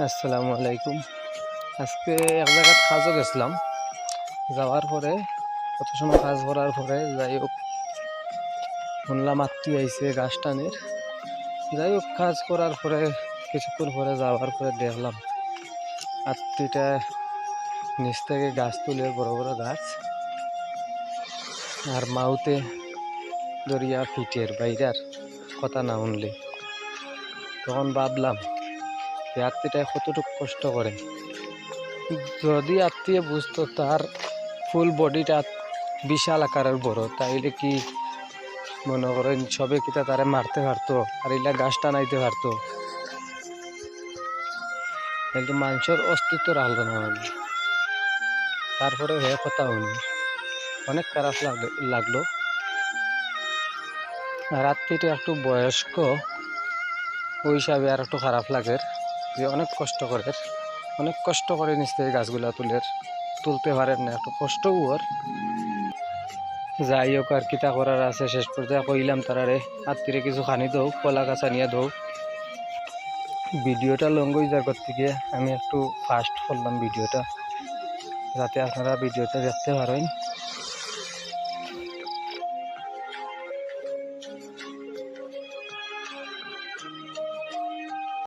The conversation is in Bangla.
আসসালামু আলাইকুম। আজকে এক জায়গায় কাজও গেছিলাম। যাওয়ার পরে কত সময় কাজ করার পরে যাই হোক শুনলাম আত্মীয় আইছে গাছ টানের। যাই হোক কাজ করার পরে কিছুক্ষণ পরে যাওয়ার পরে দেখলাম আত্মীয়টা নিচ থেকে গাছ তুলে বড় বড় গাছ আর মাউতে দরিয়া পিঠের বাইরার কথা না শুনলে তখন ভাবলাম যে আত্মীয়টা কতটুকু কষ্ট করে। যদি আত্মীয় বুঝতো তার ফুল বডিটা বিশাল আকারের বড়, তাইলে কি মনে করেন সবে কিতা তারে মারতে পারতো আর এলা গাছ টানাইতে পারতো, কিন্তু মানুষের অস্তিত্ব রাখলো না। তারপরে হয়ে কথা হইনি, অনেক খারাপ লাগলো। আর আত্মীয়টা একটু বয়স্ক ওই হিসাবে আর একটু খারাপ লাগে যে অনেক কষ্ট করে নিশ্চয়ই গাছগুলা তুলতে পারেন না, একটু কষ্টও ওর। যাই হোক আর কিতা করার আছে, শেষ পর্যায়ে কইলাম তারারে আত্মীরে কিছু খানি দৌ, কলা গাছা নিয়ে দৌ। ভিডিওটা লং হয়ে যাওয়ার করতে গিয়ে আমি একটু ফাস্ট করলাম ভিডিওটা, যাতে আপনারা ভিডিওটা দেখতে পারেন।